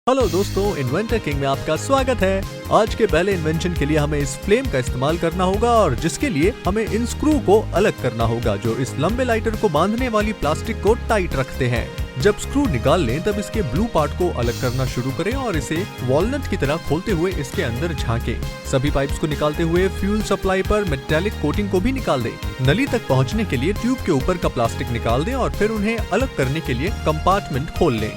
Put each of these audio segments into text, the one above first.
Hello दोस्तों, inventor king में आपका स्वागत है। आज के पहले इन्वेंशन के लिए हमें इस फ्लेम का इस्तेमाल करना होगा और जिसके लिए हमें इन स्क्रू को अलग करना होगा जो इस लंबे लाइटर को बांधने वाली प्लास्टिक को टाइट रखते हैं। जब स्क्रू निकाल लें तब इसके ब्लू पार्ट को अलग करना शुरू करें और इसे वॉलनट की तरह खोलते हुए इसके अंदर झांकें। सभी पाइप्स को निकालते हुए फ्यूल सप्लाई पर मेटालिक कोटिंग को भी निकाल दें। नली तक पहुंचने के लिए ट्यूब के ऊपर का प्लास्टिक निकाल दें और फिर उन्हें अलग करने के लिए कंपार्टमेंट खोल लें।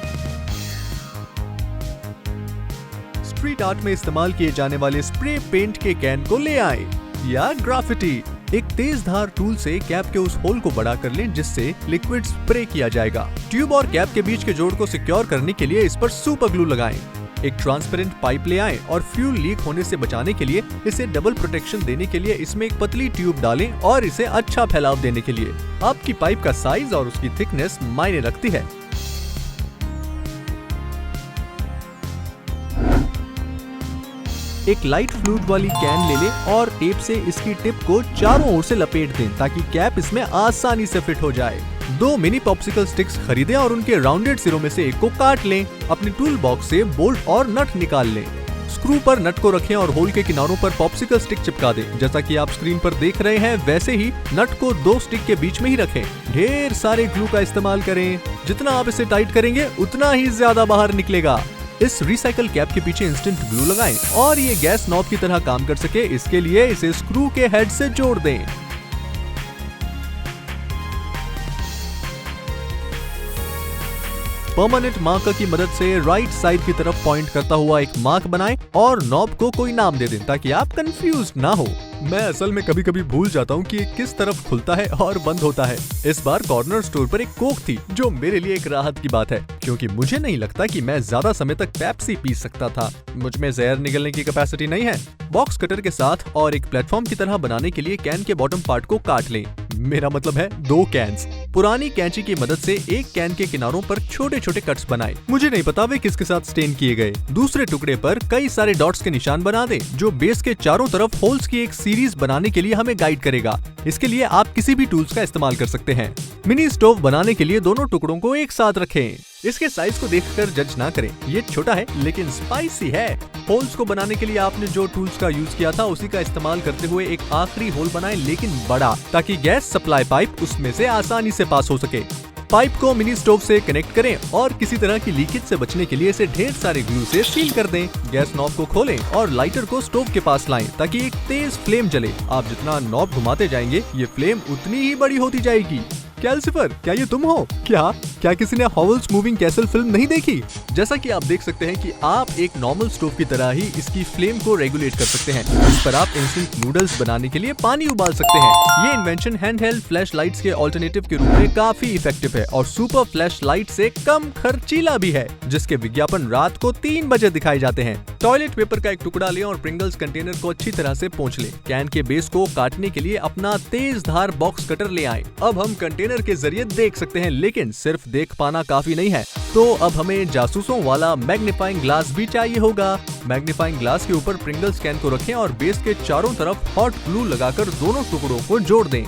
स्ट्रीट आर्ट में इस्तेमाल किए जाने वाले स्प्रे पेंट के कैन को ले आए या ग्राफिटी। एक तेज धार टूल से कैप के उस होल को बड़ा कर लें जिससे लिक्विड स्प्रे किया जाएगा। ट्यूब और कैप के बीच के जोड़ को सिक्योर करने के लिए इस पर सुपर ग्लू लगाएं। एक ट्रांसपेरेंट पाइप ले आएं और फ्यूल लीक होने से बचाने के लिए इसे डबल प्रोटेक्शन देने के लिए इसमें एक पतली ट्यूब डालें और इसे अच्छा फैलाव देने के लिए आपकी पाइप का साइज और उसकी थिकनेस मायने रखती है। एक लाइट फ्लूइड वाली कैन ले लें और टेप से इसकी टिप को चारों ओर से लपेट दें ताकि कैप इसमें आसानी से फिट हो जाए। 2 मिनी पॉप्सिकल स्टिक्स खरीदें और उनके राउंडेड सिरों में से एक को काट लें। अपने टूल बॉक्स से बोल्ट और नट निकाल लें। स्क्रू पर नट को रखें और होल के किनारों पर पॉप्सिकल स्टिक चिपका दें। जैसा कि आप स्क्रीन पर देख रहे हैं वैसे ही नट को 2 स्टिक के बीच में ही रखें। ढेर सारे ग्लू का इस्तेमाल करें। जितना आप इसे टाइट करेंगे उतना ही ज्यादा बाहर निकलेगा। इस रिसाइकल कैप के पीछे इंस्टेंट ग्लू लगाएं और ये गैस नॉब की तरह काम कर सके इसके लिए इसे स्क्रू के हेड से जोड़ दें। परमानेंट मार्कर की मदद से राइट साइड की तरफ पॉइंट करता हुआ एक मार्क बनाएं और नॉब को कोई नाम दे दें ताकि आप कंफ्यूज ना हो। मैं असल में कभी कभी भूल जाता हूँ कि किस तरफ खुलता है और बंद होता है। इस बार कॉर्नर स्टोर पर एक कोक थी जो मेरे लिए एक राहत की बात है क्योंकि मुझे नहीं लगता कि मैं ज्यादा समय तक पेप्सी पी सकता था। मुझ में जहर निकलने की कैपेसिटी नहीं है। बॉक्स कटर के साथ और एक प्लेटफॉर्म की तरह बनाने के लिए कैन के बॉटम पार्ट को काट लें। मेरा मतलब है 2 कैन्स। पुरानी कैंची की मदद से एक कैन के किनारों पर छोटे छोटे कट्स बनाएं। मुझे नहीं पता वे किसके साथ स्टेन किए गए। दूसरे टुकड़े पर कई सारे डॉट्स के निशान बना दें जो बेस के चारों तरफ होल्स की एक सीरीज बनाने के लिए हमें गाइड करेगा। इसके लिए आप किसी भी टूल्स का इस्तेमाल कर सकते हैं। मिनी स्टोव बनाने के लिए दोनों टुकड़ों को एक साथ रखें। इसके साइज को देखकर जज ना करें। ये छोटा है लेकिन स्पाइसी है। होल्स को बनाने के लिए आपने जो टूल्स का यूज किया था उसी का इस्तेमाल करते हुए एक आखिरी होल बनाएं लेकिन बड़ा ताकि गैस सप्लाई पाइप उसमें से आसानी से पास हो सके। पाइप को मिनी स्टोव से कनेक्ट करें और किसी तरह की लीकेज से बचने के लिए इसे ढेर सारे ग्लू से सील कर दें। गैस नॉब को खोलें और लाइटर को स्टोव के पास लाएं ताकि एक तेज फ्लेम जले। आप जितना नॉब घुमाते जाएंगे ये फ्लेम उतनी ही बड़ी होती जाएगी। कैल्सिफर, क्या ये तुम हो? क्या किसी ने हॉवेल्स मूविंग कैसल फिल्म नहीं देखी? जैसा कि आप देख सकते हैं कि आप एक नॉर्मल स्टोव की तरह ही इसकी फ्लेम को रेगुलेट कर सकते हैं। इस पर आप इंस्टेंट नूडल्स बनाने के लिए पानी उबाल सकते हैं। ये इन्वेंशन हैंडहेल्ड फ्लैश लाइट्स के ऑल्टरनेटिव के रूप में काफी इफेक्टिव है और सुपर फ्लैश लाइट से कम खर्चीला भी है जिसके विज्ञापन रात को 3 बजे दिखाए जाते हैं। टॉयलेट पेपर का एक टुकड़ा लें और प्रिंगल्स कंटेनर को अच्छी तरह से पोंछ लें। कैन के बेस को काटने के लिए अपना तेज धार बॉक्स कटर ले आएं। अब हम कंटेनर के जरिए देख सकते हैं लेकिन सिर्फ देख पाना काफी नहीं है तो अब हमें जासूसों वाला मैग्नीफाइंग ग्लास भी चाहिए होगा। मैग्नीफाइंग ग्लास के ऊपर प्रिंगल्स कैन को रखें और बेस के चारों तरफ हॉट ग्लू लगाकर दोनों टुकड़ों को जोड़ दें।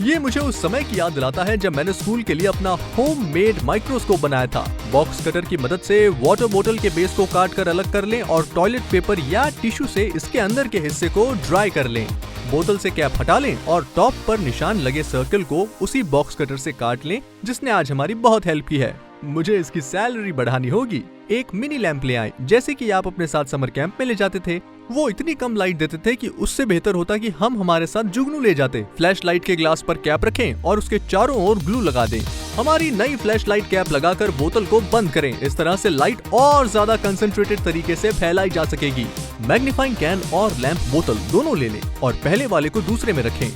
ये मुझे उस समय की याद दिलाता है जब मैंने स्कूल के लिए अपना होममेड माइक्रोस्कोप बनाया था। बॉक्स कटर की मदद से वाटर बोतल के बेस को काट कर अलग कर लें और टॉयलेट पेपर या टिश्यू से इसके अंदर के हिस्से को ड्राई कर लें। बोतल से कैप हटा लें और टॉप पर निशान लगे सर्कल को उसी बॉक्स कटर से काट लें जिसने आज हमारी बहुत हेल्प की है। मुझे इसकी सैलरी बढ़ानी होगी। एक मिनी लैंप ले आए जैसे कि आप अपने साथ समर कैंप में ले जाते थे। वो इतनी कम लाइट देते थे कि उससे बेहतर होता कि हम हमारे साथ जुगनू ले जाते। फ्लैश लाइट के ग्लास पर कैप रखें और उसके चारों ओर ग्लू लगा दें। हमारी नई फ्लैश लाइट कैप लगाकर बोतल को बंद करें। इस तरह से लाइट और ज्यादा कंसंट्रेटेड तरीके से फैलाई जा सकेगी। मैग्नीफाइंग कैन और लैंप बोतल दोनों ले लें और पहले वाले को दूसरे में रखें।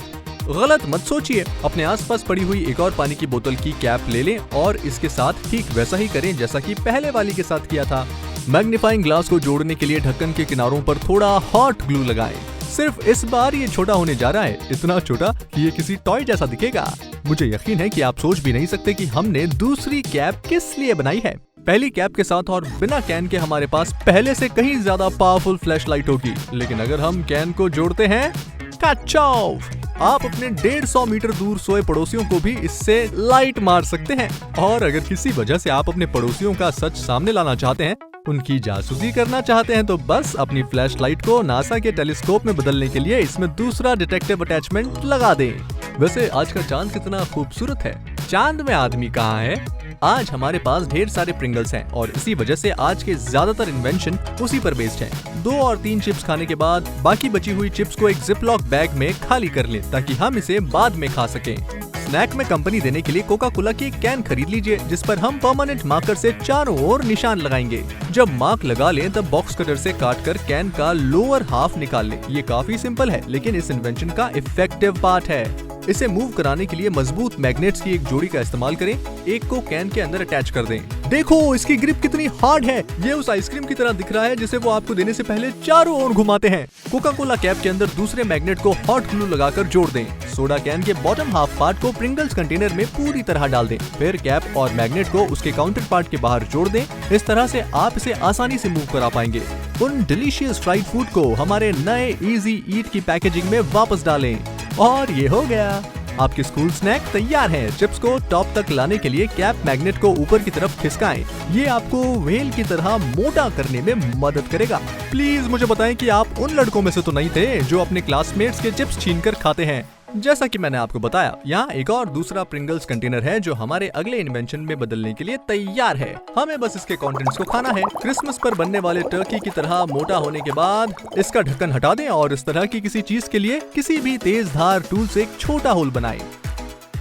गलत मत सोचिए। अपने आसपास पड़ी हुई एक और पानी की बोतल की कैप ले लें और इसके साथ ठीक वैसा ही करें जैसा कि पहले वाली के साथ किया था। मैग्नीफाइंग ग्लास को जोड़ने के लिए ढक्कन के किनारों पर थोड़ा हॉट ग्लू लगाएं। सिर्फ इस बार ये छोटा होने जा रहा है, इतना छोटा कि ये किसी टॉय जैसा दिखेगा। मुझे यकीन है कि आप सोच भी नहीं सकते कि हमने दूसरी कैप किस लिए बनाई है। पहली कैप के साथ और बिना कैन के हमारे पास पहले से कहीं ज्यादा पावरफुल फ्लैश लाइट होगी, लेकिन अगर हम कैन को जोड़ते हैं, काचाओ, आप अपने 150 मीटर दूर सोए पड़ोसियों को भी इससे लाइट मार सकते हैं। और अगर किसी वजह से आप अपने पड़ोसियों का सच सामने लाना चाहते हैं उनकी जासूसी करना चाहते हैं तो बस अपनी फ्लैश लाइट को नासा के टेलीस्कोप में बदलने के लिए इसमें दूसरा डिटेक्टिव अटैचमेंट लगा दें। वैसे आज का चांद कितना खूबसूरत है। चांद में आदमी कहाँ है? आज हमारे पास ढेर सारे प्रिंगल्स हैं और इसी वजह से आज के ज्यादातर इन्वेंशन उसी पर बेस्ड हैं। 2 और 3 चिप्स खाने के बाद बाकी बची हुई चिप्स को एक जिपलॉक बैग में खाली कर लें ताकि हम इसे बाद में खा सकें। स्नैक में कंपनी देने के लिए कोका कोला की एक कैन खरीद लीजिए जिस पर हम परमानेंट मार्कर से चारों ओर निशान लगाएंगे। जब मार्क लगा लें तब बॉक्स कटर से काटकर कैन का लोअर हाफ निकाल लें। ये काफी सिंपल है लेकिन इस इन्वेंशन का इफेक्टिव पार्ट है। इसे मूव कराने के लिए मजबूत मैग्नेट्स की एक जोड़ी का इस्तेमाल करें। एक को कैन के अंदर अटैच कर दें। देखो इसकी ग्रिप कितनी हार्ड है। ये उस आइसक्रीम की तरह दिख रहा है जिसे वो आपको देने से पहले चारों ओर घुमाते हैं। कोका कोला कैप के अंदर दूसरे मैग्नेट को हॉट ग्लू लगाकर जोड़ दें। सोडा कैन के बॉटम हाफ पार्ट को प्रिंगल्स कंटेनर में पूरी तरह डाल दें। फिर कैप और मैग्नेट को उसके काउंटर पार्ट के बाहर जोड़ दें। इस तरह से आप इसे आसानी से मूव करा पाएंगे। उन डिलीशियस फ्राइड फूड को हमारे नए इजी ईट की पैकेजिंग में वापस डालें और ये हो गया, आपके स्कूल स्नैक तैयार हैं। चिप्स को टॉप तक लाने के लिए कैप मैग्नेट को ऊपर की तरफ खिसकाएं। ये आपको व्हेल की तरह मोटा करने में मदद करेगा। प्लीज मुझे बताएं कि आप उन लड़कों में से तो नहीं थे जो अपने क्लासमेट्स के चिप्स छीनकर खाते हैं। जैसा कि मैंने आपको बताया, यहाँ एक और दूसरा प्रिंगल्स कंटेनर है जो हमारे अगले इन्वेंशन में बदलने के लिए तैयार है। हमें बस इसके कंटेंट्स को खाना है। क्रिसमस पर बनने वाले टर्की की तरह मोटा होने के बाद इसका ढक्कन हटा दें और इस तरह की किसी चीज के लिए किसी भी तेज धार टूल से एक छोटा होल बनाएं।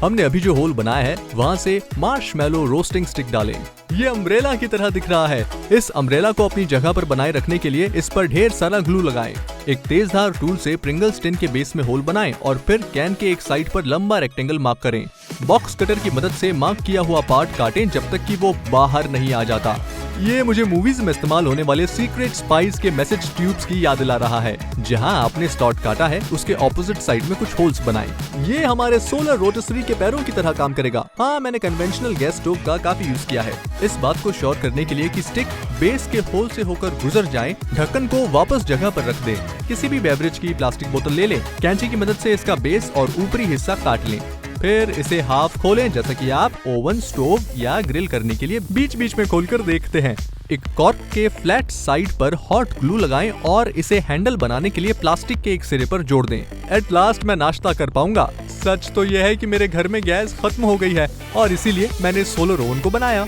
हमने अभी जो होल बनाया है वहाँ से मार्शमैलो रोस्टिंग स्टिक डालें। ये अम्ब्रेला की तरह दिख रहा है। इस अम्ब्रेला को अपनी जगह पर बनाए रखने के लिए इस पर ढेर सारा ग्लू लगाएं। एक तेजधार टूल से प्रिंगल्स टिन के बेस में होल बनाएं और फिर कैन के एक साइड पर लंबा रेक्टेंगल मार्क करें। बॉक्स कटर की मदद से मार्क किया हुआ पार्ट काटें जब तक कि वो बाहर नहीं आ जाता। ये मुझे मूवीज में इस्तेमाल होने वाले सीक्रेट स्पाइस के मैसेज ट्यूब्स की याद दिला रहा है। जहां आपने स्लॉट काटा है उसके ऑपोजिट साइड में कुछ होल्स बनाएं। ये हमारे सोलर रोटिसरी के पैरों की तरह काम करेगा। हाँ, मैंने कन्वेंशनल गैस स्टोव का काफी यूज किया है। इस बात को श्योर करने के लिए कि स्टिक बेस के होल से होकर गुजर जाए, ढक्कन को वापस जगह पर रख दें। किसी भी बेवरेज की प्लास्टिक बोतल ले लें। कैंची की मदद से इसका बेस और ऊपरी हिस्सा काट लें। फिर इसे हाफ खोलें जैसा कि आप ओवन, स्टोव या ग्रिल करने के लिए बीच बीच में खोलकर देखते हैं। एक कॉर्क के फ्लैट साइड पर हॉट ग्लू लगाएं और इसे हैंडल बनाने के लिए प्लास्टिक के एक सिरे पर जोड़ दें। एट लास्ट मैं नाश्ता कर पाऊंगा। सच तो यह है कि मेरे घर में गैस खत्म हो गई है और इसीलिए मैंने सोलर ओवन को बनाया।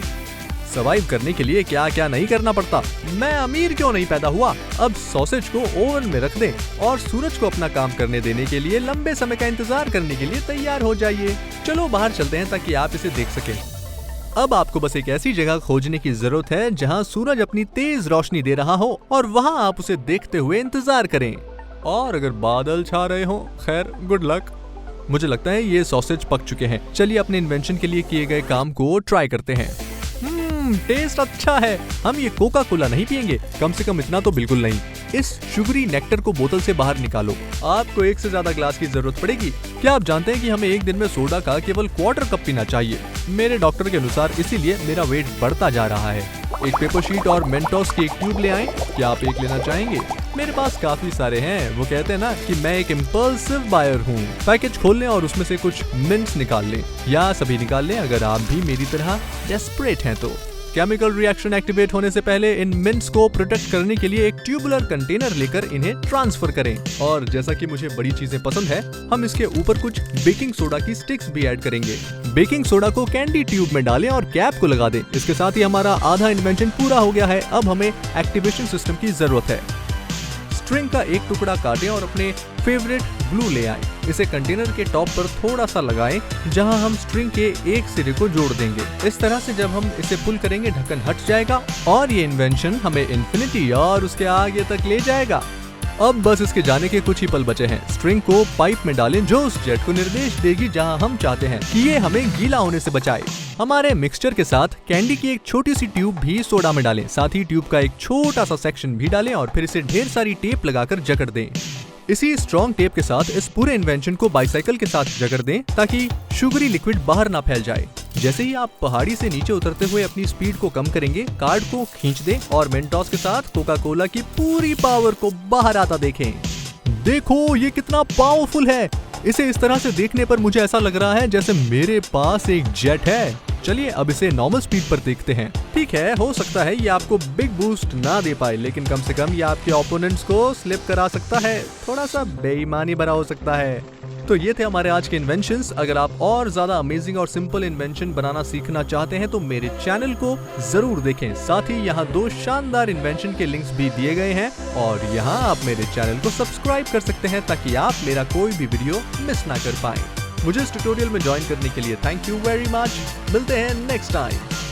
सर्वाइव करने के लिए क्या क्या नहीं करना पड़ता। मैं अमीर क्यों नहीं पैदा हुआ। अब सॉसेज को ओवन में रख दें और सूरज को अपना काम करने देने के लिए लंबे समय का इंतजार करने के लिए तैयार हो जाइए। चलो बाहर चलते हैं ताकि आप इसे देख सकें। अब आपको बस एक ऐसी जगह खोजने की जरूरत है जहां सूरज अपनी तेज रोशनी दे रहा हो और वहां आप उसे देखते हुए इंतजार करें। और अगर बादल छा रहे हो, खैर गुड लक। मुझे लगता है ये सॉसेज पक चुके हैं। चलिए अपने इन्वेंशन के लिए किए गए काम को ट्राई करते हैं। टेस्ट अच्छा है। हम ये कोका कोला नहीं पियेंगे, कम से कम इतना तो बिल्कुल नहीं। इस शुगरी नेक्टर को बोतल से बाहर निकालो। आपको एक से ज्यादा ग्लास की जरूरत पड़ेगी। क्या आप जानते हैं कि हमें एक दिन में सोडा का केवल क्वार्टर कप पीना चाहिए? मेरे डॉक्टर के अनुसार इसीलिए मेरा वेट बढ़ता जा रहा है। एक पेपर शीट और मेंटोस की एक ट्यूब ले आएं। क्या आप एक लेना चाहेंगे? मेरे पास काफी सारे हैं। वो कहते हैं ना कि मैं एक इम्पल्सिव बायर हूँ। पैकेज खोल लें और उसमें से कुछ मिंट्स निकाल लें, या सभी निकाल लें अगर आप भी मेरी तरह डेस्परेट हैं तो। केमिकल रिएक्शन एक्टिवेट होने से पहले इन मिंट्स को प्रोटेक्ट करने के लिए एक ट्यूबुलर कंटेनर लेकर इन्हें ट्रांसफर करें। और जैसा कि मुझे बड़ी चीजें पसंद है, हम इसके ऊपर कुछ बेकिंग सोडा की स्टिक्स भी ऐड करेंगे। बेकिंग सोडा को कैंडी ट्यूब में डालें और कैप को लगा दें। इसके साथ ही हमारा आधा इन्वेंशन पूरा हो गया है। अब हमें एक्टिवेशन सिस्टम की जरूरत है। स्ट्रिंग का एक टुकड़ा काटें और अपने फेवरेट ग्लू ले आएं। इसे कंटेनर के टॉप पर थोड़ा सा लगाएं, जहां हम स्ट्रिंग के एक सिरे को जोड़ देंगे। इस तरह से जब हम इसे पुल करेंगे ढक्कन हट जाएगा और ये इन्वेंशन हमें इन्फिनिटी और उसके आगे तक ले जाएगा। अब बस इसके जाने के कुछ ही पल बचे हैं। स्ट्रिंग को पाइप में डालें जो उस जेट को निर्देश देगी जहां हम चाहते हैं कि ये हमें गीला होने से बचाए। हमारे मिक्सचर के साथ कैंडी की एक छोटी सी ट्यूब भी सोडा में डालें। साथ ही ट्यूब का एक छोटा सा सेक्शन भी डालें और फिर इसे ढेर सारी टेप लगाकर जकड़ दें। इसी स्ट्रॉन्ग टेप के साथ इस पूरे इन्वेंशन को बाइसाइकिल के साथ जकड़ दें ताकि शुगरी लिक्विड बाहर ना फैल जाए। जैसे ही आप पहाड़ी से नीचे उतरते हुए अपनी स्पीड को कम करेंगे, कार्ड को खींच दें और मेंटोस के साथ कोका कोला की पूरी पावर को बाहर आता देखें। देखो ये कितना पावरफुल है। इसे इस तरह से देखने पर मुझे ऐसा लग रहा है जैसे मेरे पास एक जेट है। चलिए अब इसे नॉर्मल स्पीड पर देखते हैं। ठीक है, हो सकता है ये आपको बिग बूस्ट ना दे पाए, लेकिन कम से कम ये आपके ओपोनेंट्स को स्लिप करा सकता है, थोड़ा सा बेईमानी भरा हो सकता है। तो ये थे हमारे आज के इन्वेंशंस। अगर आप और ज्यादा अमेजिंग और सिंपल इन्वेंशन बनाना सीखना चाहते हैं तो मेरे चैनल को जरूर देखें। साथ ही यहाँ 2 शानदार इन्वेंशन के लिंक्स भी दिए गए हैं और यहाँ आप मेरे चैनल को सब्सक्राइब कर सकते हैं ताकि आप मेरा कोई भी वीडियो मिस ना कर पाएं। मुझे इस ट्यूटोरियल में ज्वाइन करने के लिए थैंक यू वेरी मच। मिलते हैं नेक्स्ट टाइम।